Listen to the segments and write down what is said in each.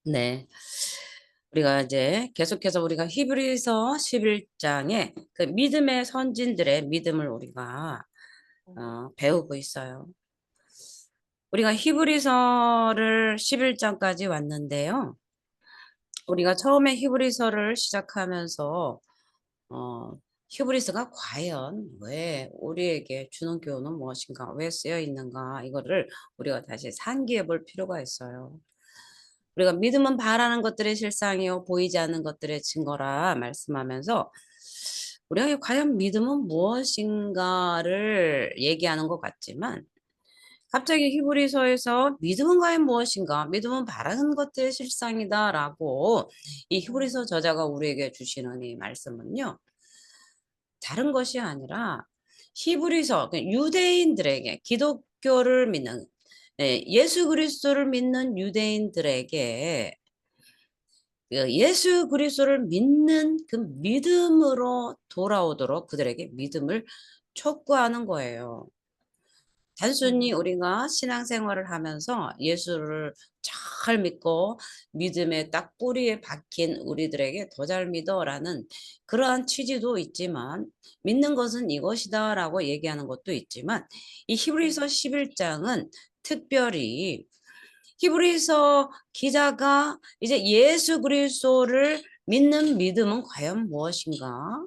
네. 우리가 이제 계속해서 우리가 히브리서 11장에 그 믿음의 선진들의 믿음을 우리가 배우고 있어요. 우리가 히브리서를 11장까지 왔는데요. 우리가 처음에 히브리서를 시작하면서 어 히브리서가 과연 왜 우리에게 주는 교훈은 무엇인가? 왜 쓰여 있는가? 이거를 우리가 다시 상기해 볼 필요가 있어요. 우리가 믿음은 바라는 것들의 실상이요 보이지 않는 것들의 증거라 말씀하면서 우리가 과연 믿음은 무엇인가를 얘기하는 것 같지만 갑자기 히브리서에서 믿음은 과연 무엇인가? 믿음은 바라는 것들의 실상이다라고 이 히브리서 저자가 우리에게 주시는 이 말씀은요. 다른 것이 아니라 히브리서 유대인들에게 기독교를 믿는 예수 그리스도를 믿는 유대인들에게 예수 그리스도를 믿는 그 믿음으로 돌아오도록 그들에게 믿음을 촉구하는 거예요. 단순히 음. 우리가 신앙생활을 하면서 예수를 잘 믿고 믿음의 딱 뿌리에 박힌 우리들에게 더 잘 믿어라는 그러한 취지도 있지만 믿는 것은 이것이다라고 얘기하는 것도 있지만 이 네. 히브리서 11장은 특별히 히브리서 기자가 이제 예수 그리스도를 믿는 믿음은 과연 무엇인가?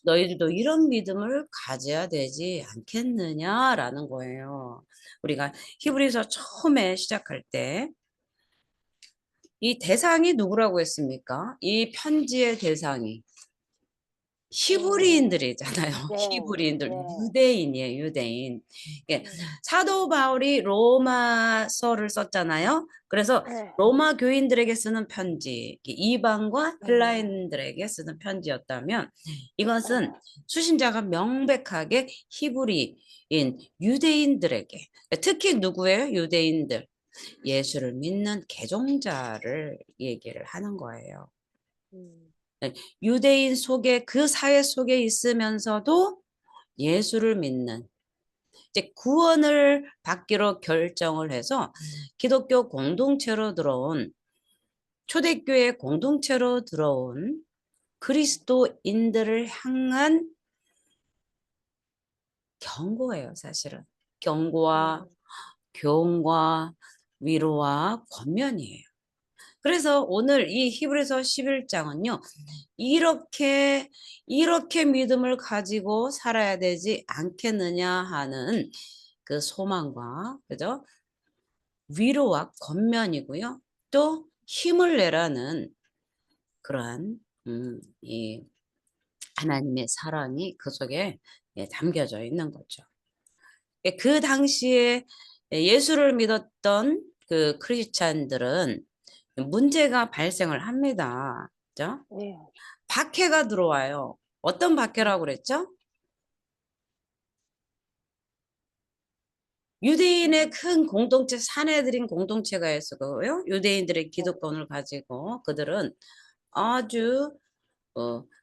너희들도 이런 믿음을 가져야 되지 않겠느냐라는 거예요. 우리가 히브리서 처음에 시작할 때 이 대상이 누구라고 했습니까? 이 편지의 대상이 음. 히브리인들이잖아요. 네. 히브리인들, 네. 유대인이에요, 유대인. 예, 음. 사도 바울이 로마서를 썼잖아요. 그래서 네. 로마 교인들에게 쓰는 편지, 이방과 음. 헬라인들에게 쓰는 편지였다면 이것은 네. 수신자가 명백하게 히브리인, 유대인들에게, 특히 누구예요? 유대인들. 예수를 믿는 개종자를 얘기를 하는 거예요. 음. 네, 유대인 속에 그 사회 속에 있으면서도 예수를 믿는 이제 구원을 받기로 결정을 해서 기독교 공동체로 들어온 초대교회 공동체로 들어온 그리스도인들을 향한 경고예요, 사실은. 경고와 음. 교훈과 위로와 권면이에요. 그래서 오늘 이 히브리서 11장은요. 이렇게 믿음을 가지고 살아야 되지 않겠느냐 하는 그 소망과 그죠? 위로와 권면이고요. 또 힘을 내라는 그러한 이 하나님의 사랑이 그 속에 담겨져 있는 거죠. 그 당시에 예수를 믿었던 그 크리스찬들은 문제가 발생을 합니다. 그죠? 네. 박해가 들어와요. 어떤 박해라고 음. 그랬죠? 유대인의 음. 큰 공동체, 사내들인 공동체가 있었고요. 유대인들의 네. 기득권을 가지고 그들은 아주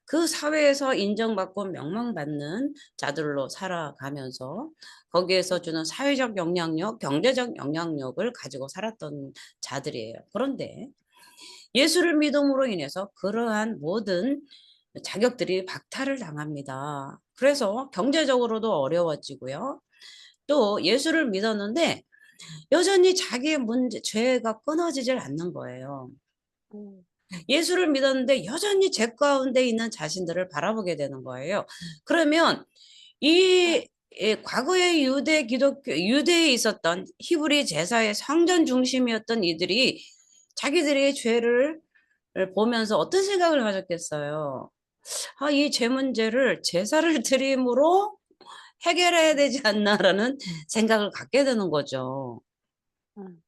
그 사회에서 인정받고 명망받는 자들로 살아가면서 거기에서 음. 주는 사회적 영향력, 경제적 영향력을 가지고 살았던 자들이에요. 그런데 예수를 믿음으로 인해서 그러한 모든 자격들이 박탈을 당합니다. 그래서 경제적으로도 어려워지고요. 또 예수를 믿었는데 여전히 자기의 죄가 끊어지질 않는 거예요. 음. 예수를 믿었는데 여전히 죄 가운데 있는 자신들을 바라보게 되는 거예요. 그러면 이 과거의 유대에 있었던 히브리 제사의 성전 중심이었던 이들이 자기들의 죄를 보면서 어떤 생각을 가졌겠어요? 아, 이 죄 문제를 제사를 드림으로 해결해야 되지 않나라는 생각을 갖게 되는 거죠. 음.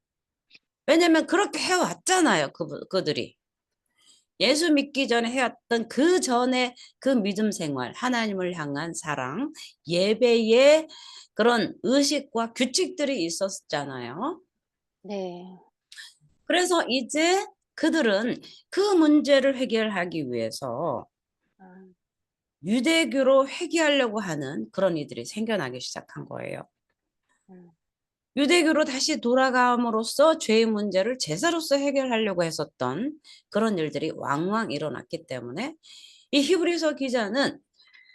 왜냐면 그렇게 해왔잖아요, 그들이. 예수 믿기 전에 해왔던 그 전에 그 믿음 생활, 하나님을 향한 사랑, 예배의 그런 의식과 규칙들이 있었잖아요. 네. 그래서 이제 그들은 그 문제를 해결하기 위해서 음. 유대교로 회귀하려고 하는 그런 이들이 생겨나기 시작한 거예요. 음. 유대교로 다시 돌아감으로써 죄의 문제를 제사로서 해결하려고 했었던 그런 일들이 왕왕 일어났기 때문에 이 히브리서 기자는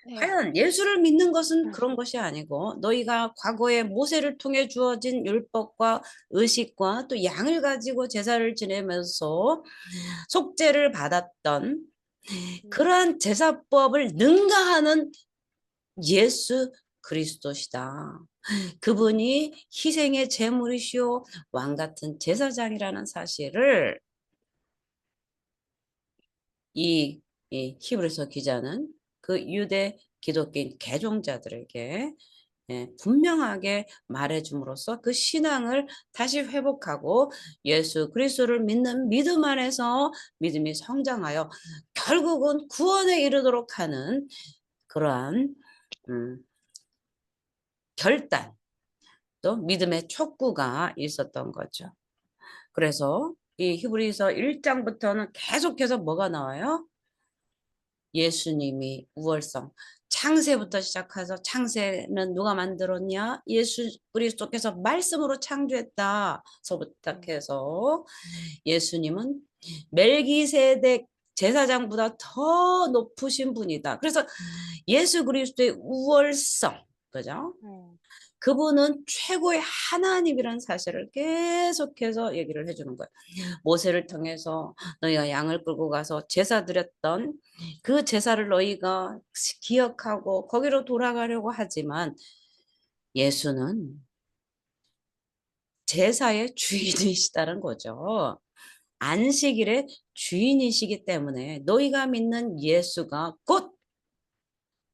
네. 과연 예수를 믿는 것은 음. 그런 것이 아니고 너희가 과거에 모세를 통해 주어진 율법과 의식과 또 양을 가지고 제사를 지내면서 속죄를 받았던 음. 그러한 제사법을 능가하는 예수 그리스도시다. 그분이 희생의 제물이시오 왕 같은 제사장이라는 사실을 이, 이 히브리서 기자는 그 유대 기독교인 개종자들에게 분명하게 말해줌으로써 그 신앙을 다시 회복하고 예수 그리스도를 믿는 믿음 안에서 믿음이 성장하여 결국은 구원에 이르도록 하는 그러한 음, 결단 또 믿음의 촉구가 있었던 거죠. 그래서 이 히브리서 1장부터는 계속해서 뭐가 나와요? 예수님이 우월성. 창세부터 시작해서 창세는 누가 만들었냐? 예수 그리스도께서 말씀으로 창조했다서부터 음. 해서 예수님은 멜기세덱 제사장보다 더 높으신 분이다. 그래서 예수 그리스도의 우월성, 그죠? 음. 그분은 최고의 하나님이라는 사실을 계속해서 얘기를 해주는 거예요. 모세를 통해서 너희가 양을 끌고 가서 제사 드렸던 그 제사를 너희가 기억하고 거기로 돌아가려고 하지만 예수는 제사의 주인이시다는 거죠. 안식일의 주인이시기 때문에 너희가 믿는 예수가 곧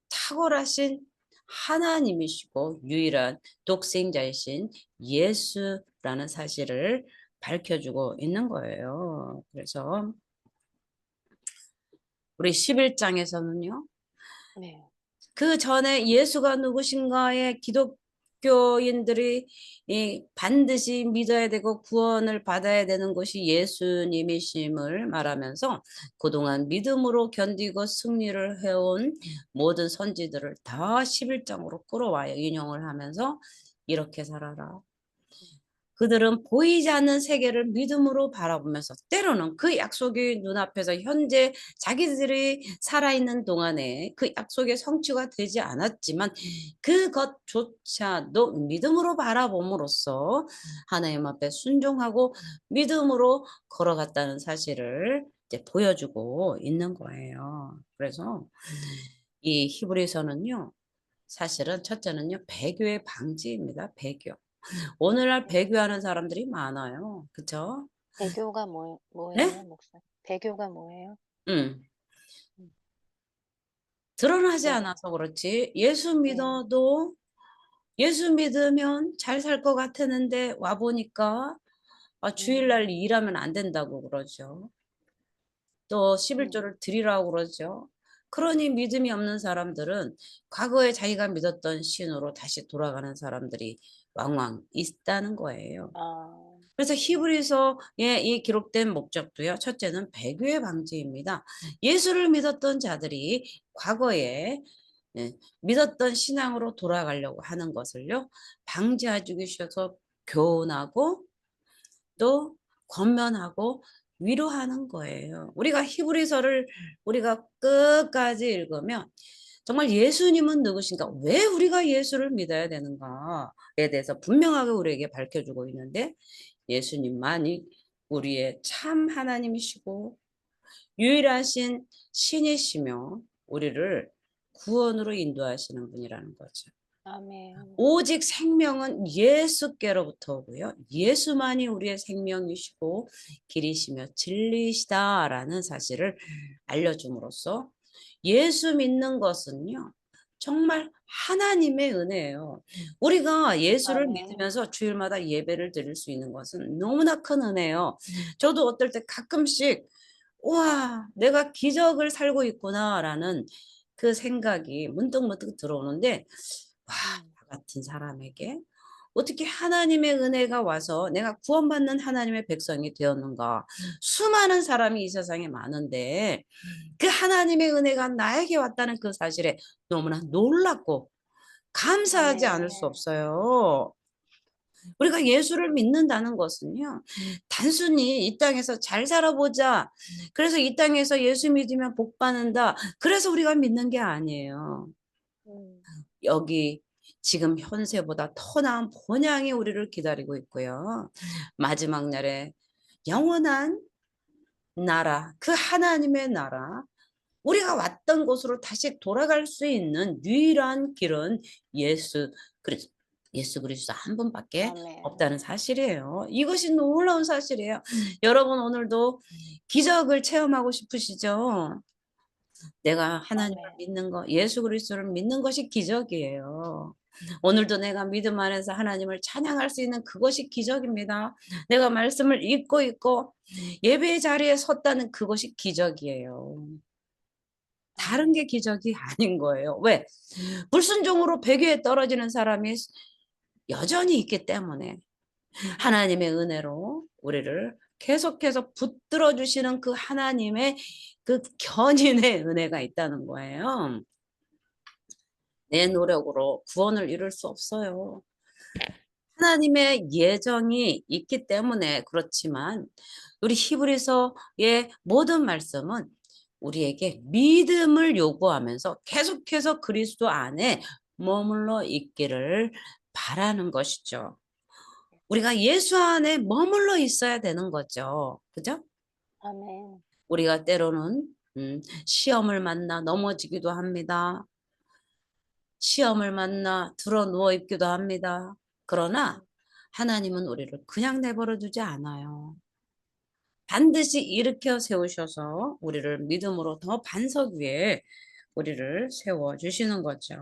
탁월하신 하나님이시고 유일한 독생자이신 예수라는 사실을 밝혀주고 있는 거예요. 그래서 우리 11장에서는요. 네. 그 전에 예수가 누구신가에 기독교인들이 반드시 믿어야 되고 구원을 받아야 되는 것이 예수님이심을 말하면서 그동안 믿음으로 견디고 승리를 해온 모든 선지들을 다 11장으로 끌어와요. 인용을 하면서 이렇게 살아라. 그들은 보이지 않는 세계를 믿음으로 바라보면서 때로는 그 약속이 눈앞에서 현재 자기들이 살아있는 동안에 그 약속의 성취가 되지 않았지만 그것조차도 믿음으로 바라봄으로써 하나님 앞에 순종하고 믿음으로 걸어갔다는 사실을 이제 보여주고 있는 거예요. 그래서 이 히브리서는요, 사실은 첫째는요, 배교의 방지입니다. 배교. 오늘날 네. 배교하는 사람들이 많아요. 그쵸? 배교가 뭐예요, 네? 목사님? 배교가 뭐예요? 응. 음. 드러나지 배교. 않아서 그렇지. 예수 네. 믿어도 예수 믿으면 잘 살 것 같았는데 와보니까 주일날 음. 일하면 안 된다고 그러죠. 또 음. 11조를 드리라고 그러죠. 그러니 믿음이 없는 사람들은 과거에 자기가 믿었던 신으로 다시 돌아가는 사람들이 왕왕 있다는 거예요. 아. 그래서 네. 히브리서에 이 기록된 목적도요. 첫째는 배교의 방지입니다. 예수를 믿었던 자들이 과거에 믿었던 신앙으로 돌아가려고 하는 것을요. 방지해 주기 위해서 교훈하고 또 권면하고 위로하는 거예요. 우리가 히브리서를 우리가 끝까지 읽으면 정말 예수님은 누구신가? 왜 우리가 예수를 믿어야 되는가에 대해서 분명하게 우리에게 밝혀주고 있는데 예수님만이 우리의 참 하나님이시고 유일하신 신이시며 우리를 구원으로 인도하시는 분이라는 거죠. 아멘. 오직 생명은 예수께로부터 오고요. 예수만이 우리의 생명이시고 길이시며 진리시다라는 사실을 알려줌으로써 예수 믿는 것은요. 정말 하나님의 은혜예요. 우리가 예수를 아멘. 믿으면서 주일마다 예배를 드릴 수 있는 것은 너무나 큰 은혜예요. 저도 어떨 때 가끔씩 와, 내가 기적을 살고 있구나라는 그 생각이 문득문득 들어오는데 와, 음. 나 같은 사람에게 어떻게 하나님의 은혜가 와서 내가 구원받는 하나님의 백성이 되었는가? 수많은 사람이 이 세상에 많은데 그 하나님의 은혜가 나에게 왔다는 그 사실에 너무나 놀랍고 감사하지 않을 수 아멘. 없어요. 우리가 예수를 믿는다는 것은요, 단순히 이 땅에서 잘 살아보자, 그래서 이 땅에서 예수 믿으면 복 받는다, 그래서 우리가 믿는 게 아니에요. 음. 여기 지금 현세보다 더 나은 본향이 우리를 기다리고 있고요. 마지막 날에 영원한 나라, 그 하나님의 나라, 우리가 왔던 곳으로 다시 돌아갈 수 있는 유일한 길은 예수 그리스도, 예수 그리스도 한 분밖에 아멘. 없다는 사실이에요. 이것이 놀라운 사실이에요. 여러분 오늘도 기적을 체험하고 싶으시죠? 내가 하나님을 아멘. 믿는 거, 예수 그리스도를 믿는 것이 기적이에요. 오늘도 내가 믿음 안에서 하나님을 찬양할 수 있는 그것이 기적입니다. 내가 말씀을 읽고 있고 예배의 자리에 섰다는 그것이 기적이에요. 다른 아멘. 게 기적이 아닌 거예요. 왜? 불순종으로 배교에 떨어지는 사람이 여전히 있기 때문에 하나님의 은혜로 우리를 계속해서 붙들어 주시는 그 하나님의 그 견인의 은혜가 있다는 거예요. 내 노력으로 구원을 이룰 수 없어요. 하나님의 예정이 있기 때문에 그렇지만 우리 히브리서의 모든 말씀은 우리에게 믿음을 요구하면서 계속해서 그리스도 안에 머물러 있기를 바라는 것이죠. 우리가 예수 안에 머물러 있어야 되는 거죠. 그죠? 아멘. 우리가 때로는 시험을 만나 넘어지기도 합니다. 시험을 만나 드러 누워 있기도 합니다. 그러나 하나님은 우리를 그냥 내버려 두지 않아요. 반드시 일으켜 세우셔서 우리를 믿음으로 더 반석 위에 우리를 세워 주시는 거죠.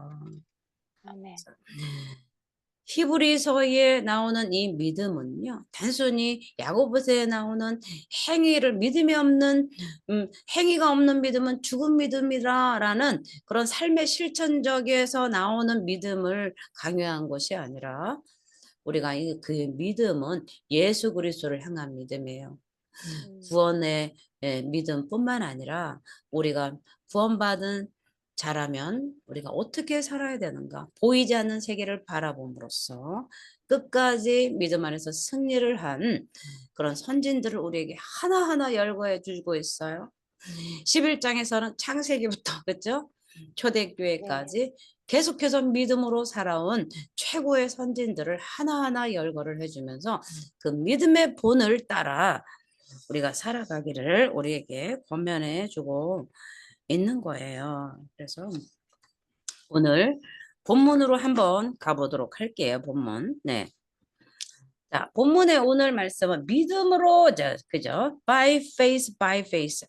아멘. 히브리서에 나오는 이 믿음은요, 단순히 야고보서에 나오는 행위를 믿음이 없는 행위가 없는 믿음은 죽은 믿음이라라는 그런 삶의 실천적에서 나오는 믿음을 강요한 것이 아니라 우리가 그 믿음은 예수 그리스도를 향한 믿음이에요. 음. 구원의 믿음뿐만 아니라 우리가 구원받은 자라면 우리가 어떻게 살아야 되는가? 보이지 않는 세계를 바라봄으로써 끝까지 믿음 안에서 승리를 한 그런 선진들을 우리에게 하나하나 열거해 주고 있어요. 11장에서는 창세기부터 그죠? 네. 초대교회까지 계속해서 믿음으로 살아온 최고의 선진들을 하나하나 열거를 해주면서 그 믿음의 본을 따라 우리가 살아가기를 우리에게 권면해 주고 있는 거예요. 그래서 오늘 본문으로 한번 가보도록 할게요. 본문. 네. 자, 본문의 오늘 말씀은 믿음으로, 그죠? By faith, by faith.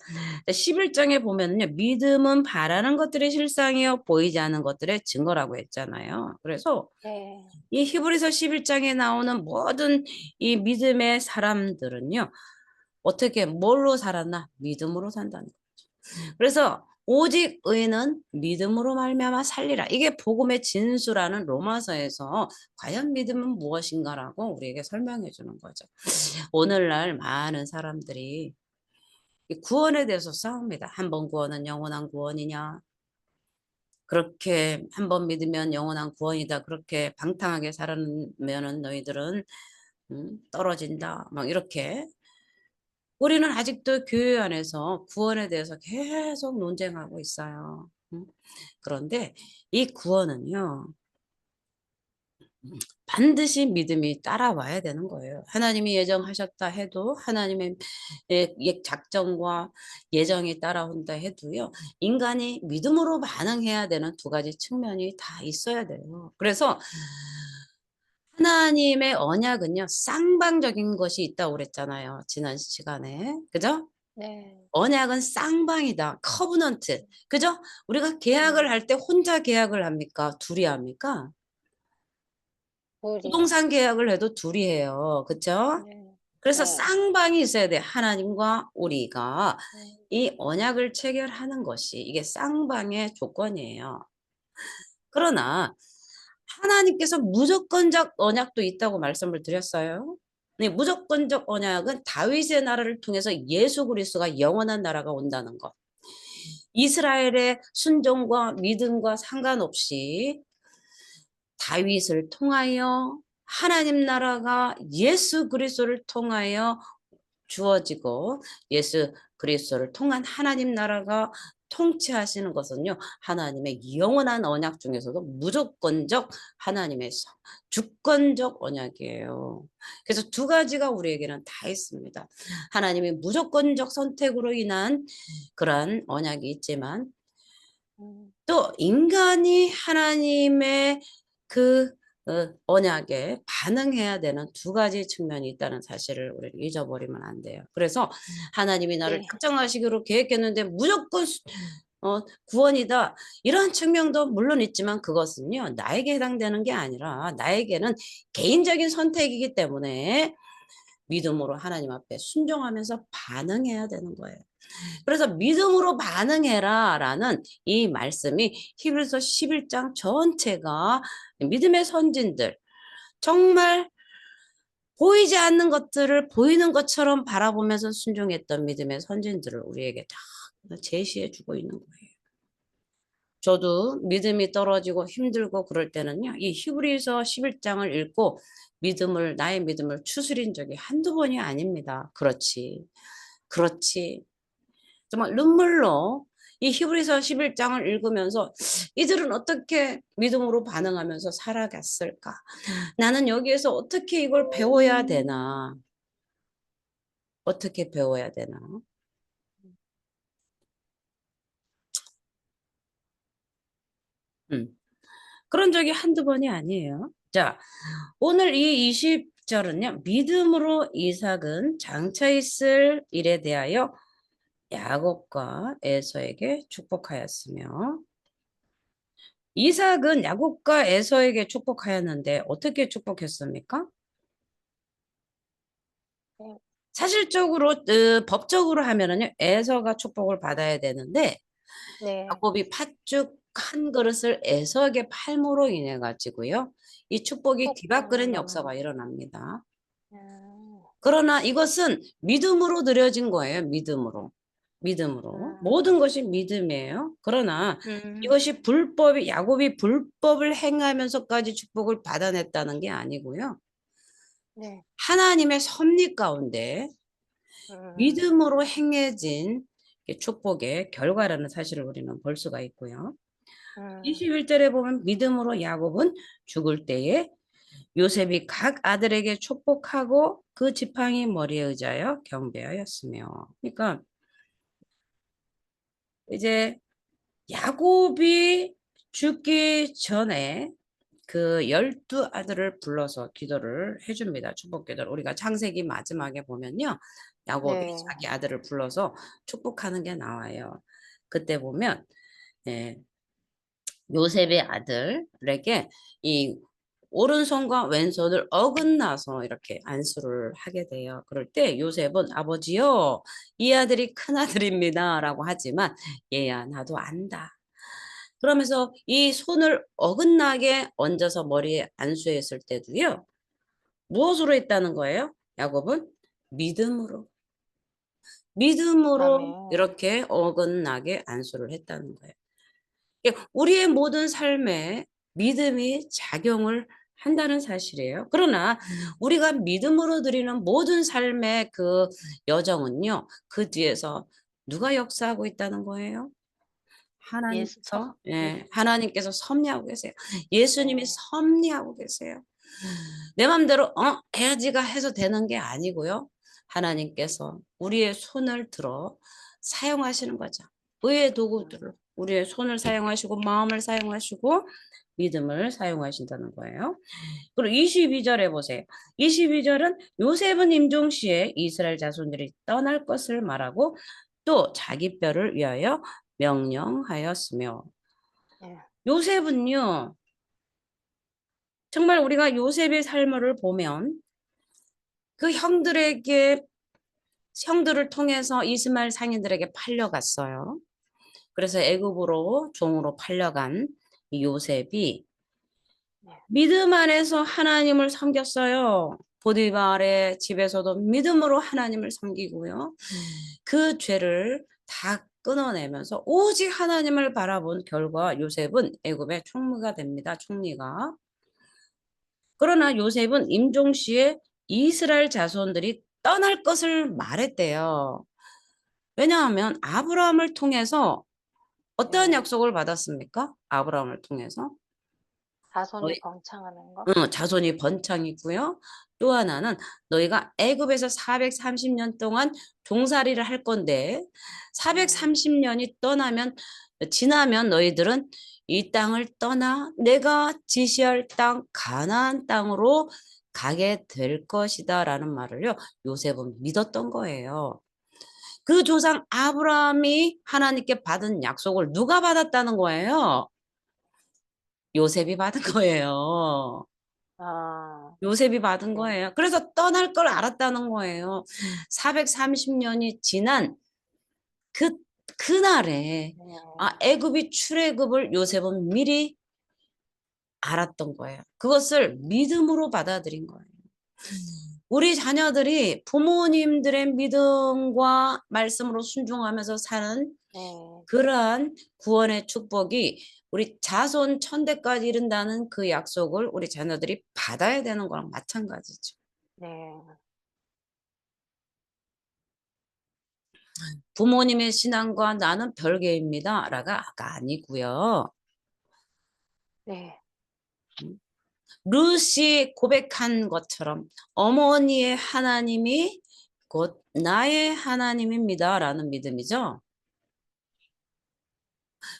11장에 보면요. 믿음은 바라는 것들의 실상이요. 보이지 않는 것들의 증거라고 했잖아요. 그래서 네. 이 히브리서 11장에 나오는 모든 이 믿음의 사람들은요. 어떻게 뭘로 살았나? 믿음으로 산다는 거죠. 그래서 오직 의는 믿음으로 말미암아 살리라. 이게 복음의 진수라는 로마서에서 과연 믿음은 무엇인가라고 우리에게 설명해 주는 거죠. 오늘날 많은 사람들이 이 구원에 대해서 싸웁니다. 한 번 구원은 영원한 구원이냐? 그렇게 한 번 믿으면 영원한 구원이다. 그렇게 방탕하게 살면은 너희들은 떨어진다. 막 이렇게 우리는 아직도 교회 안에서 구원에 대해서 계속 논쟁하고 있어요. 그런데 이 구원은요, 반드시 믿음이 따라와야 되는 거예요. 하나님이 예정하셨다 해도 하나님의 작정과 예정이 따라온다 해도요. 인간이 믿음으로 반응해야 되는 두 가지 측면이 다 있어야 돼요. 그래서 하나님의 언약은요. 쌍방적인 것이 있다고 그랬잖아요. 지난 시간에. 그죠? 네. 언약은 쌍방이다. 커브넌트. 그죠? 우리가 계약을 네. 할 때 혼자 계약을 합니까? 둘이 합니까? 우리요. 부동산 계약을 해도 둘이 해요. 그쵸? 네. 그래서 네. 쌍방이 있어야 돼. 하나님과 우리가 네. 이 언약을 체결하는 것이 이게 쌍방의 조건이에요. 그러나 하나님께서 무조건적 언약도 있다고 말씀을 드렸어요. 네, 무조건적 언약은 다윗의 나라를 통해서 예수 그리스도가 영원한 나라가 온다는 것. 이스라엘의 순종과 믿음과 상관없이 다윗을 통하여 하나님 나라가 예수 그리스도를 통하여 주어지고 예수 그리스도를 통한 하나님 나라가 통치하시는 것은요, 하나님의 영원한 언약 중에서도 무조건적 하나님의 주권적 언약이에요. 그래서 두 가지가 우리에게는 다 있습니다. 하나님의 무조건적 선택으로 인한 그러한 언약이 있지만 또 인간이 하나님의 그 언약에 반응해야 되는 두 가지 측면이 있다는 사실을 우리는 잊어버리면 안 돼요. 그래서 하나님이 나를 네. 작정하시기로 계획했는데 무조건 구원이다. 이런 측면도 물론 있지만 그것은요, 나에게 해당되는 게 아니라 나에게는 개인적인 선택이기 때문에 믿음으로 하나님 앞에 순종하면서 반응해야 되는 거예요. 그래서 믿음으로 반응해라 라는 이 말씀이 히브리서 11장 전체가 믿음의 선진들, 정말 보이지 않는 것들을 보이는 것처럼 바라보면서 순종했던 믿음의 선진들을 우리에게 다 제시해 주고 있는 거예요. 저도 믿음이 떨어지고 힘들고 그럴 때는요, 이 히브리서 11장을 읽고 나의 믿음을 추스린 적이 한두 번이 아닙니다. 그렇지. 그렇지. 정말 눈물로 이 히브리서 11장을 읽으면서 이들은 어떻게 믿음으로 반응하면서 살아갔을까? 나는 여기에서 어떻게 이걸 배워야 되나? 어떻게 배워야 되나? 음. 그런 적이 한두 번이 아니에요. 자, 오늘 이 20절은요. 믿음으로 이삭은 장차 있을 일에 대하여 야곱과 에서에게 축복하였으며 이삭은 야곱과 에서에게 축복하였는데 어떻게 축복했습니까? 네. 사실적으로 법적으로 하면은요. 에서가 축복을 받아야 되는데 네. 야곱이 팥죽 한 그릇을 에서에게 팔므로 인해 가지고요. 이 축복이 뒤바꾸는 역사가 일어납니다. 아. 그러나 이것은 믿음으로 드려진 거예요. 믿음으로. 믿음으로. 아. 모든 것이 믿음이에요. 그러나 음. 이것이 야곱이 불법을 행하면서까지 축복을 받아냈다는 게 아니고요. 네. 하나님의 섭리 가운데 음. 믿음으로 행해진 축복의 결과라는 사실을 우리는 볼 수가 있고요. 음. 21절에 보면 믿음으로 야곱은 죽을 때에 요셉이 각 아들에게 축복하고 그 지팡이 머리에 의지하여 경배하였으며. 그러니까 이제 야곱이 죽기 전에 그 12 아들을 불러서 기도를 해줍니다. 축복 기도를. 우리가 창세기 마지막에 보면요. 야곱이 네. 자기 아들을 불러서 축복하는 게 나와요. 그때 보면 예, 요셉의 아들에게 이 오른손과 왼손을 어긋나서 이렇게 안수를 하게 돼요. 그럴 때 요셉은 아버지요, 이 아들이 큰 아들입니다. 라고 하지만 얘야, 나도 안다. 그러면서 이 손을 어긋나게 얹어서 머리에 안수했을 때도요. 무엇으로 했다는 거예요? 야곱은 믿음으로. 믿음으로 아멘. 이렇게 어긋나게 안수를 했다는 거예요. 우리의 모든 삶에 믿음이 작용을 한다는 사실이에요. 그러나 우리가 믿음으로 드리는 모든 삶의 그 여정은요. 그 뒤에서 누가 역사하고 있다는 거예요? 예수. 하나님께서 섭리하고 계세요. 예수님이 네. 섭리하고 계세요. 내 맘대로 해야지가 해서 되는 게 아니고요. 하나님께서 우리의 손을 들어 사용하시는 거죠. 의의 도구들을 우리의 손을 사용하시고 마음을 사용하시고 믿음을 사용하신다는 거예요. 그리고 22절에 보세요. 22절은 요셉은 임종시에 이스라엘 자손들이 떠날 것을 말하고 또 자기 뼈를 위하여 명령하였으며 네. 요셉은요. 정말 우리가 요셉의 삶을 보면 그 형들을 통해서 이스마엘 상인들에게 팔려갔어요. 그래서 애굽으로 종으로 팔려간 이 요셉이 네. 믿음 안에서 하나님을 섬겼어요. 보디발의 집에서도 믿음으로 하나님을 섬기고요. 그 죄를 다 끊어내면서 오직 하나님을 바라본 결과 요셉은 애굽의 총리가 됩니다. 총리가. 그러나 요셉은 임종시에 이스라엘 자손들이 떠날 것을 말했대요. 왜냐하면 아브라함을 통해서 어떠한 네. 약속을 받았습니까? 아브라함을 통해서 자손이 번창하는 거? 자손이 번창이고요. 또 하나는 너희가 애굽에서 430년 동안 종살이를 할 건데 430년이 지나면 너희들은 이 땅을 떠나 내가 지시할 땅 가나안 땅으로 가게 될 것이다라는 말을요. 요셉은 믿었던 거예요. 그 조상 아브라함이 하나님께 받은 약속을 누가 받았다는 거예요? 요셉이 받은 거예요. 아, 요셉이 받은 네. 거예요. 그래서 떠날 걸 알았다는 거예요. 430년이 지난 그 그날에 네. 애굽이 출애굽을 요셉은 미리 알았던 거예요. 그것을 믿음으로 받아들인 거예요. 우리 자녀들이 부모님들의 믿음과 말씀으로 순종하면서 사는 네. 그러한 구원의 축복이 우리 자손 천대까지 이른다는 그 약속을 우리 자녀들이 받아야 되는 거랑 마찬가지죠. 네. 부모님의 신앙과 나는 별개입니다. 라가 아니고요. 네. 루시 고백한 것처럼 어머니의 하나님이 곧 나의 하나님입니다. 라는 믿음이죠.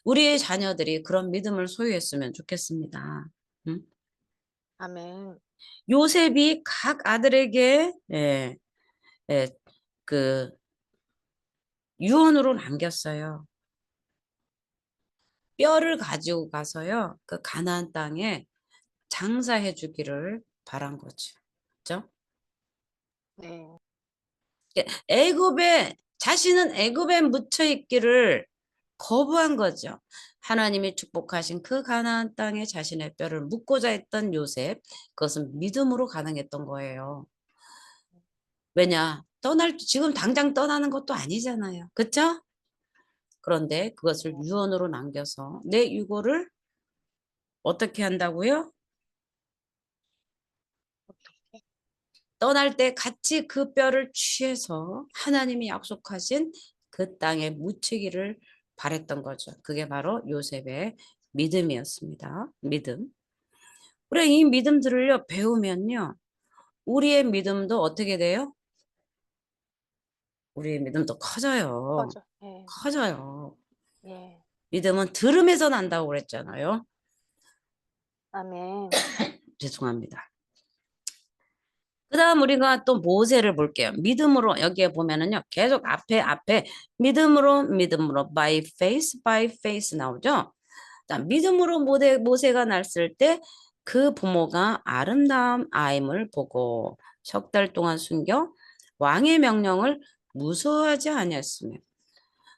우리의 자녀들이 그런 믿음을 소유했으면 좋겠습니다. 음? 아멘. 요셉이 각 아들에게 예, 그 유언으로 남겼어요. 뼈를 가지고 가서요. 그 가나안 땅에 장사해 주기를 바란 거죠. 그죠? 네. 자신은 애굽에 묻혀 있기를 거부한 거죠. 하나님이 축복하신 그 가나안 땅에 자신의 뼈를 묻고자 했던 요셉, 그것은 믿음으로 가능했던 거예요. 왜냐? 지금 당장 떠나는 것도 아니잖아요. 그쵸? 그런데 그것을 유언으로 남겨서 내 유고를 어떻게 한다고요? 어떻게? 떠날 때 같이 그 뼈를 취해서 하나님이 약속하신 그 땅에 묻히기를 바랬던 거죠. 그게 바로 요셉의 믿음이었습니다. 믿음. 우리 이 믿음들을요, 배우면요, 우리의 믿음도 어떻게 돼요? 우리의 믿음도 커져요. 커져. 예. 커져요. 예. 믿음은 들음에서 난다고 그랬잖아요. 아멘. 죄송합니다. 그 다음 우리가 또 모세를 볼게요. 믿음으로 여기에 보면은요. 계속 앞에 믿음으로 by faith 나오죠. 자, 믿음으로 모세가 낳았을 때 그 부모가 아름다운 아임을 보고 석 달 동안 숨겨 왕의 명령을 무서워하지 아니했으며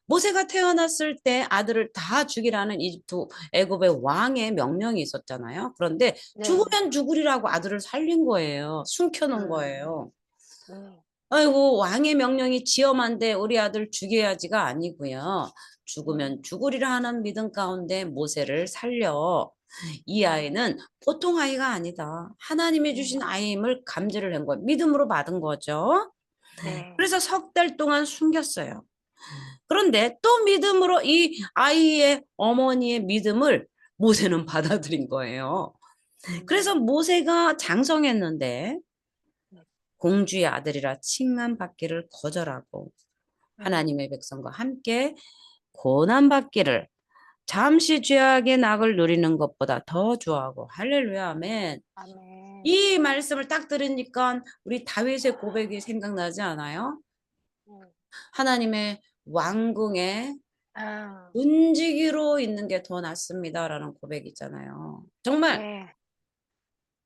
모세가 태어났을 때 아들을 다 죽이라는 애굽의 왕의 명령이 있었잖아요. 그런데 네. 죽으면 죽으리라고 아들을 살린 거예요. 숨겨놓은 음. 거예요. 네. 아이고 왕의 명령이 지엄한데 우리 아들 죽여야지가 아니고요. 네. 죽으면 죽으리라 하는 믿음 가운데 모세를 살려. 이 네. 아이는 보통 아이가 아니다. 하나님이 주신 아이임을 감지를 한 거예요. 믿음으로 받은 거죠. 네. 그래서 석 달 동안 숨겼어요. 그런데 또 믿음으로 이 아이의 어머니의 믿음을 모세는 받아들인 거예요. 그래서 음. 모세가 장성했는데 네. 공주의 아들이라 칭함받기를 거절하고 하나님의 백성과 함께 고난받기를 잠시 죄악의 낙을 누리는 것보다 더 좋아하고 할렐루야 아멘. 아멘. 이 말씀을 딱 들으니까 우리 다윗의 고백이 생각나지 않아요? 음. 하나님의 왕궁에 아. 문지기로 있는 게 더 낫습니다라는 고백 있잖아요. 정말 네.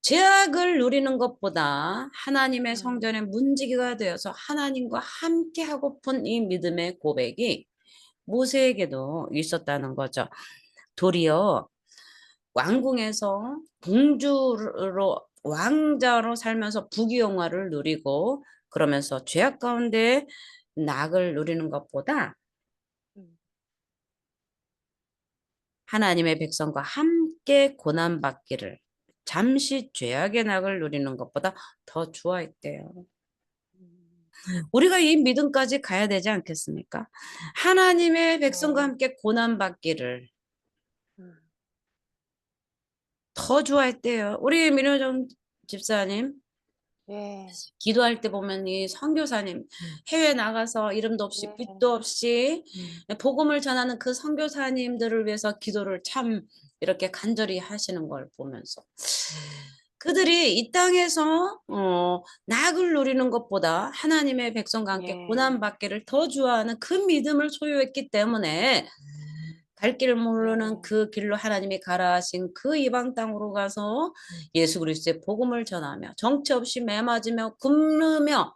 죄악을 누리는 것보다 하나님의 음. 성전에 문지기가 되어서 하나님과 함께 하고픈 이 믿음의 고백이 모세에게도 있었다는 거죠. 도리어 왕궁에서 공주로 왕자로 살면서 부귀영화를 누리고 그러면서 죄악 가운데 낙을 누리는 것보다 음. 하나님의 백성과 함께 고난받기를 잠시 죄악의 낙을 누리는 것보다 더 좋아했대요. 음. 우리가 이 믿음까지 가야 되지 않겠습니까? 하나님의 백성과 네. 함께 고난받기를 음. 더 좋아했대요. 우리 민호정 집사님 네. 기도할 때 보면 이 선교사님 해외 나가서 이름도 없이 네. 빛도 없이 복음을 전하는 그 선교사님들을 위해서 기도를 참 이렇게 간절히 하시는 걸 보면서 그들이 이 땅에서 낙을 누리는 것보다 하나님의 백성과 함께 네. 고난받기를 더 좋아하는 그 믿음을 소유했기 때문에 갈 길을 모르는 네. 그 길로 하나님이 가라 하신 그 이방 땅으로 가서 예수 그리스도의 복음을 전하며 정처 없이 매맞으며 굶으며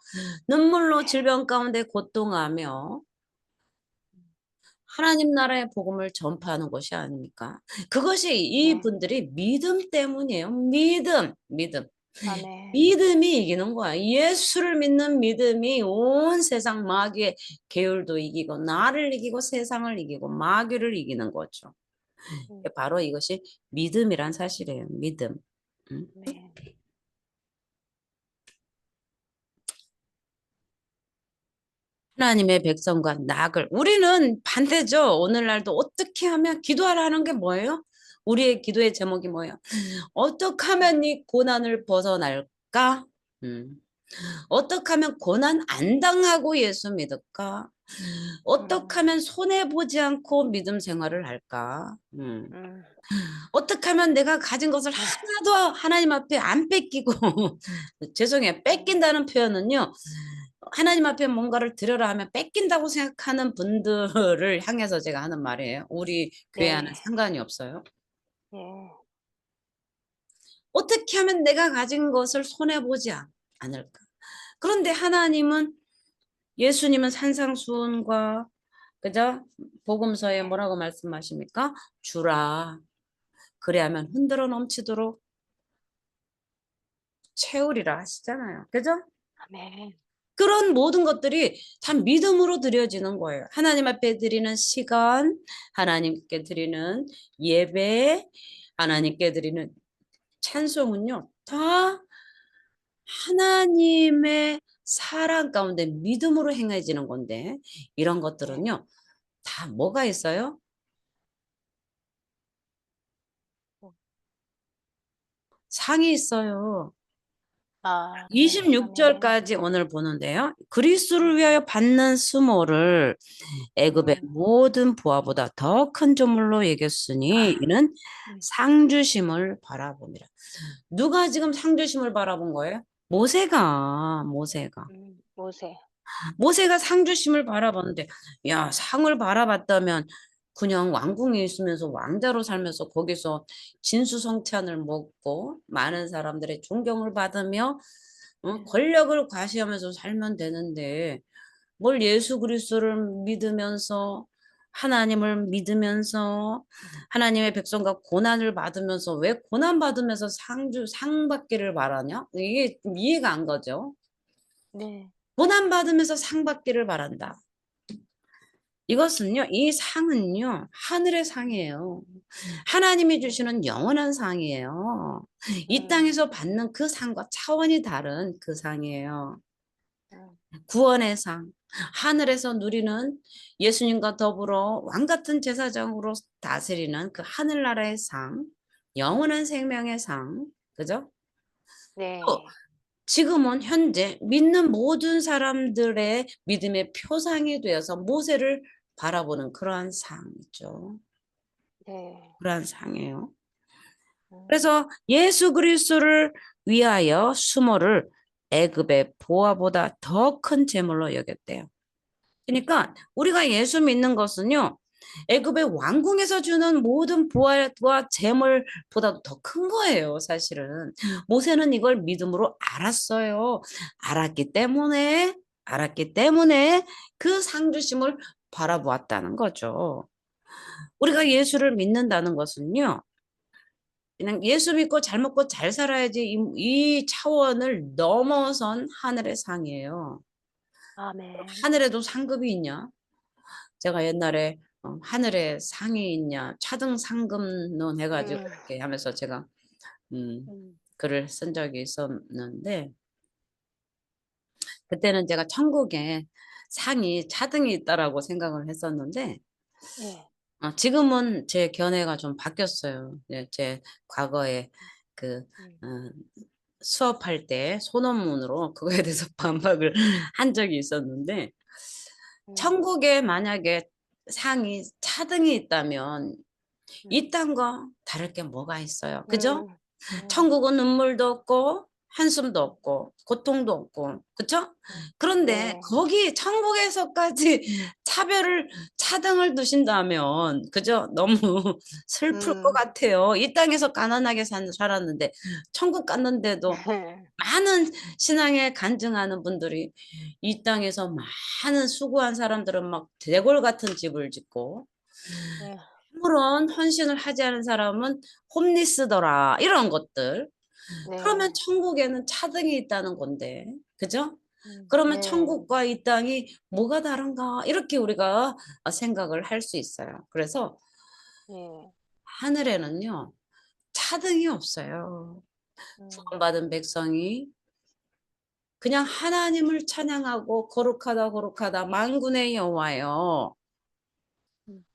눈물로 질병 가운데 고통하며 하나님 나라의 복음을 전파하는 것이 아닙니까? 그것이 네. 이분들이 믿음 때문이에요. 믿음, 믿음. 아멘. 믿음이 이기는 거야. 예수를 믿는 믿음이 온 세상 마귀의 계율도 이기고 나를 이기고 세상을 이기고 마귀를 이기는 거죠. 음. 바로 이것이 믿음이란 사실이에요. 믿음. 음. 네. 하나님의 백성과 낙을 우리는 반대죠. 오늘날도 어떻게 하면 기도하라는 게 뭐예요? 우리의 기도의 제목이 뭐예요? 어떻게 음. 하면 이 고난을 벗어날까? 어떻게 하면 고난 안 당하고 예수 믿을까? 어떻게 음. 하면 손해보지 않고 믿음 생활을 할까? 음. 어떻게 하면 내가 가진 것을 하나도 하나님 앞에 안 뺏기고 죄송해요. 뺏긴다는 표현은요. 하나님 앞에 뭔가를 드려라 하면 뺏긴다고 생각하는 분들을 향해서 제가 하는 말이에요. 우리 교회와는 네. 상관이 없어요. 예. 어떻게 하면 내가 가진 것을 손해보지 않을까? 그런데 하나님은 예수님은 산상수훈과 그죠? 복음서에 네. 뭐라고 말씀하십니까? 주라. 그래야면 흔들어 넘치도록 채우리라 하시잖아요. 그죠? 아멘. 그런 모든 것들이 참 믿음으로 드려지는 거예요. 하나님 앞에 드리는 시간, 하나님께 드리는 예배, 하나님께 드리는 찬송은요, 다 하나님의 사랑 가운데 믿음으로 행해지는 건데, 이런 네. 것들은요, 다 뭐가 있어요? 어. 상이 있어요. 아 네. 아멘. 26절까지 오늘 보는데요. 그리스도를 위하여 받는 수모를 애굽의 음. 모든 부하보다 더 큰 조물로 여겼으니 이는 음. 상주심을 바라봅니다. 누가 지금 상주심을 바라본 거예요? 모세가 모세. 모세가 상주심을 바라봤는데 야 상을 바라봤다면 그냥 왕궁에 있으면서 왕자로 살면서 거기서 진수성찬을 먹고 많은 사람들의 존경을 받으며 네. 권력을 과시하면서 살면 되는데 뭘 예수 그리스도를 믿으면서 하나님을 믿으면서 하나님의 백성과 고난을 받으면서 왜 고난 받으면서 상 받기를 바라냐? 이게 좀 이해가 안 가죠. 네. 고난 받으면서 상 받기를 바란다. 이것은요, 이 상은요, 하늘의 상이에요. 하나님이 음. 주시는 영원한 상이에요. 이 음. 땅에서 받는 그 상과 차원이 다른 그 상이에요. 음. 구원의 상, 하늘에서 누리는 예수님과 더불어 왕 같은 제사장으로 다스리는 그 하늘나라의 상, 영원한 생명의 상, 그죠? 또 네. 지금은 현재 믿는 모든 사람들의 믿음의 표상이 되어서 모세를 바라보는 그러한 상이죠. 네. 그러한 상이에요. 음. 그래서 예수 그리스도를 위하여 수모를 애굽의 보화보다 더 큰 제물로 여겼대요. 그러니까 우리가 예수 믿는 것은요. 애굽의 왕궁에서 주는 모든 보화와 재물보다도 더 큰 거예요, 사실은. 모세는 이걸 믿음으로 알았어요. 알았기 때문에 그 상주심을 바라보았다는 거죠. 우리가 예수를 믿는다는 것은요. 그냥 예수 믿고 잘 먹고 잘 살아야지 이 차원을 넘어선 하늘의 상이에요. 아멘. 하늘에도 상급이 있냐? 제가 옛날에 하늘에 상이 있냐 차등 상금론 해가지고 음. 이렇게 하면서 제가 글을 쓴 적이 있었는데 그때는 제가 천국에 상이 차등이 있다라고 생각을 했었는데 네. 지금은 제 견해가 좀 바뀌었어요. 제 과거에 그 음. 어, 수업할 때 소논문으로 그거에 대해서 반박을 한 적이 있었는데 음. 천국에 만약에 상이 차등이 있다면 음. 이 땅과 다를 게 뭐가 있어요? 그죠? 음. 음. 천국은 눈물도 없고 한숨도 없고 고통도 없고 그쵸? 그런데 네. 거기 천국에서까지 차별을 차등을 두신다면 그죠? 너무 슬플 것 음. 같아요. 이 땅에서 가난하게 살았는데 천국 갔는데도 많은 신앙에 간증하는 분들이 이 땅에서 많은 수고한 사람들은 막 대골 같은 집을 짓고 네. 아무런 헌신을 하지 않은 사람은 홈리스더라 이런 것들. 그러면 네. 천국에는 차등이 있다는 건데 그죠? 그러면 네. 천국과 이 땅이 뭐가 다른가 이렇게 우리가 생각을 할 수 있어요. 그래서 네. 하늘에는요 차등이 없어요. 음. 구원받은 백성이 그냥 하나님을 찬양하고 거룩하다 거룩하다 만군의 여호와여 음.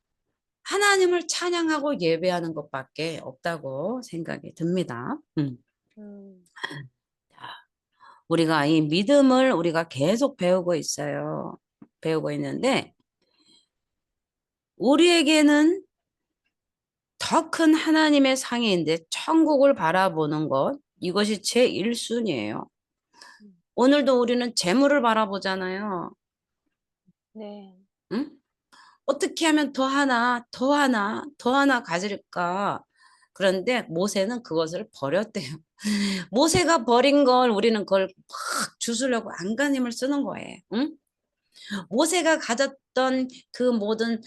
하나님을 찬양하고 예배하는 것밖에 없다고 생각이 듭니다. 음. 우리가 이 믿음을 우리가 계속 배우고 있어요. 배우고 있는데 우리에게는 더 큰 하나님의 상이인데 천국을 바라보는 것 이것이 제1순위예요. 음. 오늘도 우리는 재물을 바라보잖아요. 네. 응? 어떻게 하면 더 하나, 더 하나, 더 하나 가질까? 그런데 모세는 그것을 버렸대요. 모세가 버린 걸 우리는 그걸 막 주스려고 안간힘을 쓰는 거예요. 응? 모세가 가졌던 그 모든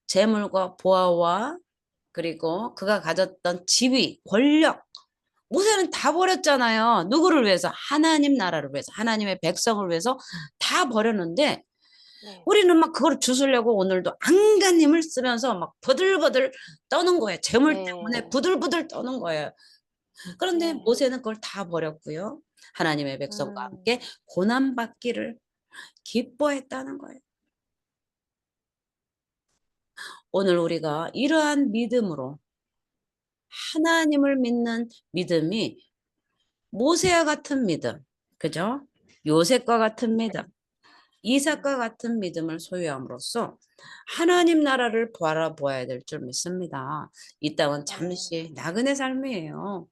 재물과 보아와 그리고 그가 가졌던 지위, 권력 모세는 다 버렸잖아요. 누구를 위해서? 하나님 나라를 위해서, 하나님의 백성을 위해서 다 버렸는데 네. 우리는 막 그걸 주스려고 오늘도 안간힘을 쓰면서 막 부들부들 떠는 거예요. 재물 때문에 네. 부들부들 떠는 거예요. 그런데 네. 모세는 그걸 다 버렸고요. 하나님의 백성과 음. 함께 고난받기를 기뻐했다는 거예요. 오늘 우리가 이러한 믿음으로 하나님을 믿는 믿음이 모세와 같은 믿음, 그죠? 요셉과 같은 믿음, 이삭과 음. 같은 믿음을 소유함으로써 하나님 나라를 바라보아야 될 줄 믿습니다. 이 땅은 아멘. 잠시 나그네 삶이에요.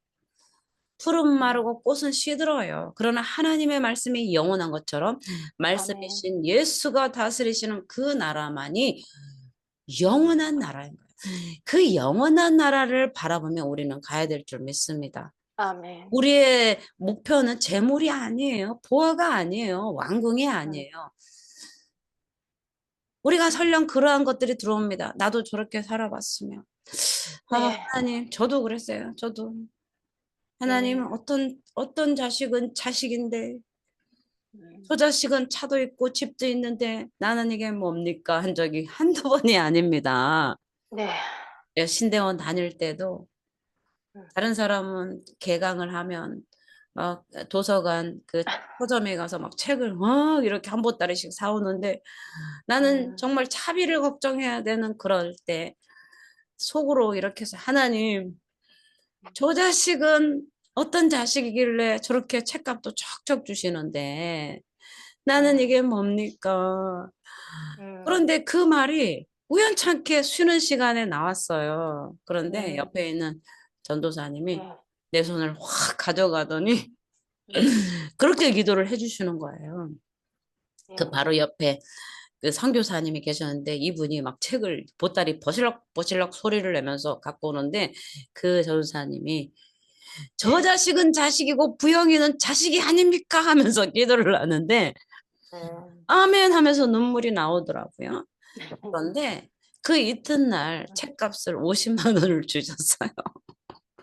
풀은 음. 마르고 꽃은 시들어요. 그러나 하나님의 말씀이 영원한 것처럼 아멘. 말씀이신 예수가 다스리시는 그 나라만이 음. 영원한 나라인 거예요. 그 영원한 나라를 바라보며 우리는 가야 될 줄 믿습니다. 아멘. 우리의 목표는 재물이 아니에요. 보화가 아니에요. 왕궁이 음. 아니에요. 우리가 설령 그러한 것들이 들어옵니다. 나도 저렇게 살아봤으면. 네. 하나님, 저도 그랬어요. 저도. 하나님, 네. 어떤 자식은 자식인데, 음. 저 자식은 차도 있고 집도 있는데, 나는 이게 뭡니까? 한 적이 한두 번이 아닙니다. 네. 신대원 다닐 때도 음. 다른 사람은 개강을 하면 막 도서관 그 서점에 가서 막 책을 막 이렇게 한 보따리씩 사오는데 나는 음. 정말 차비를 걱정해야 되는 그럴 때 속으로 이렇게 해서 하나님 저 자식은 어떤 자식이길래 저렇게 책값도 척척 주시는데 나는 음. 이게 뭡니까? 음. 그런데 그 말이 우연찮게 쉬는 시간에 나왔어요. 그런데 음. 옆에 있는 전도사님이 네. 내 손을 확 가져가더니 음. 그렇게 기도를 해주시는 거예요. 그 네. 바로 옆에 그 선교사님이 계셨는데 이분이 막 책을 보따리 버실럭 소리를 내면서 갖고 오는데 그 전도사님이 저 자식은 자식이고 부영이는 자식이 아닙니까 하면서 기도를 하는데 음. 아멘 하면서 눈물이 나오더라고요. 그런데 그 이튿날 책값을 50만 원을 주셨어요.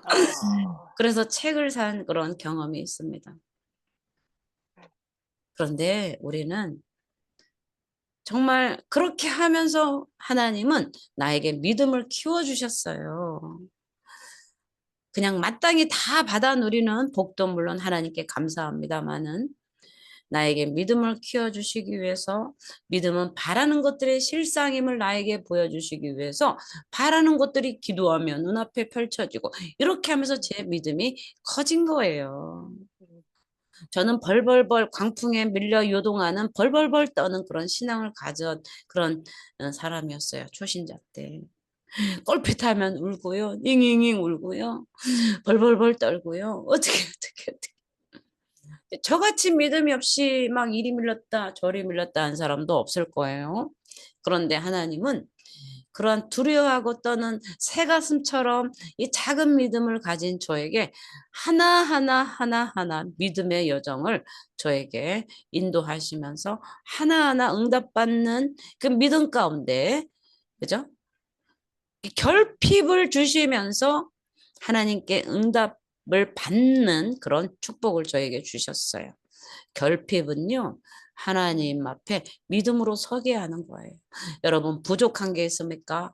어. 그래서 책을 산 그런 경험이 있습니다. 그런데 우리는 정말 그렇게 하면서 하나님은 나에게 믿음을 키워주셨어요. 그냥 마땅히 다 받아 누리는 복도 물론 하나님께 감사합니다마는 나에게 믿음을 키워주시기 위해서 믿음은 바라는 것들의 실상임을 나에게 보여주시기 위해서 바라는 것들이 기도하며 눈앞에 펼쳐지고 이렇게 하면서 제 믿음이 커진 거예요. 저는 벌벌벌 광풍에 밀려 요동하는 벌벌벌 떠는 그런 신앙을 가진 그런 사람이었어요. 초신자 때. 껄핏하면 울고요. 잉잉잉 울고요. 벌벌벌 떨고요. 어떻게. 저같이 믿음이 없이 막 이리 밀렸다 저리 밀렸다 한 사람도 없을 거예요. 그런데 하나님은 그런 두려워하고 떠는 새가슴처럼 이 작은 믿음을 가진 저에게 하나하나 믿음의 여정을 저에게 인도하시면서 하나하나 응답받는 그 믿음 가운데, 그죠? 결핍을 주시면서 하나님께 응답을 받는 그런 축복을 저에게 주셨어요. 결핍은요, 하나님 앞에 믿음으로 서게 하는 거예요. 여러분, 부족한 게 있습니까?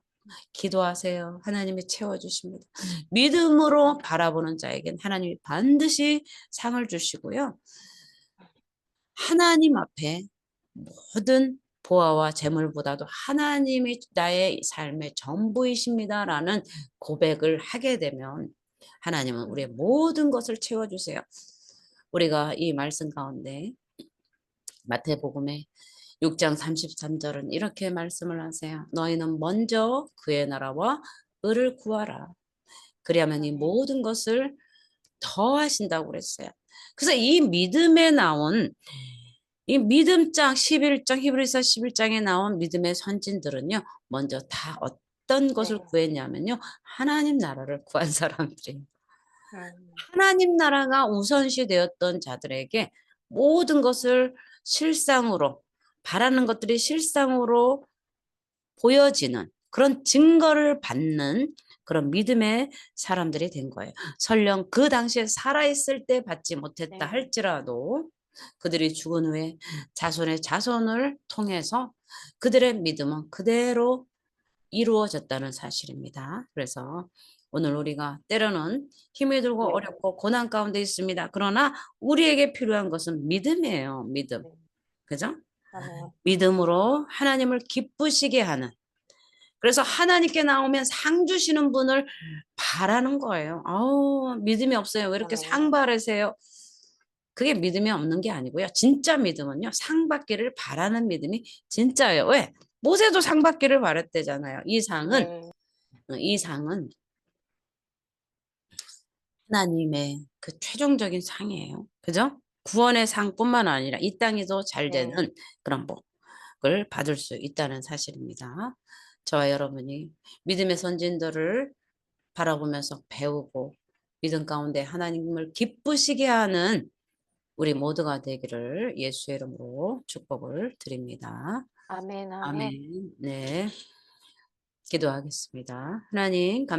기도하세요. 하나님이 채워주십니다. 믿음으로 바라보는 자에겐 하나님이 반드시 상을 주시고요. 하나님 앞에 모든 보아와 재물보다도 하나님이 나의 삶의 전부이십니다라는 고백을 하게 되면 하나님은 우리의 모든 것을 채워주세요. 우리가 이 말씀 가운데 마태복음에 6장 33절은 이렇게 말씀을 하세요. 너희는 먼저 그의 나라와 의를 구하라. 그리하면 이 모든 것을 더하신다고 그랬어요. 그래서 이 믿음에 나온 이 믿음장 11장 히브리서 11장에 나온 믿음의 선진들은요. 먼저 다 어떤 것을 네. 구했냐면요. 하나님 나라를 구한 사람들이에요. 음. 하나님 나라가 우선시 되었던 자들에게 모든 것을 실상으로 바라는 것들이 실상으로 보여지는 그런 증거를 받는 그런 믿음의 사람들이 된 거예요. 설령 그 당시에 살아있을 때 받지 못했다 네. 할지라도 그들이 죽은 후에 자손의 자손을 통해서 그들의 믿음은 그대로 이루어졌다는 사실입니다. 그래서 오늘 우리가 때로는 힘이 들고 네. 어렵고 고난 가운데 있습니다. 그러나 우리에게 필요한 것은 믿음이에요. 믿음. 네. 그죠? 아멘. 믿음으로 하나님을 기쁘시게 하는. 그래서 하나님께 나오면 상 주시는 분을 바라는 거예요. 아우, 믿음이 없어요. 왜 이렇게 상 아멘. 바라세요? 그게 믿음이 없는 게 아니고요. 진짜 믿음은요. 상 받기를 바라는 믿음이 진짜예요. 왜? 모세도 상 받기를 바랬대잖아요. 네. 이 상은 하나님의 그 최종적인 상이에요. 그죠? 구원의 상뿐만 아니라 이 땅에도 잘 되는 네. 그런 복을 받을 수 있다는 사실입니다. 저와 여러분이 믿음의 선진들을 바라보면서 배우고 믿음 가운데 하나님을 기쁘시게 하는 우리 모두가 되기를 예수의 이름으로 축복을 드립니다. 아멘. 아멘. 아멘. 네. 기도하겠습니다. 하나님 감사합니다.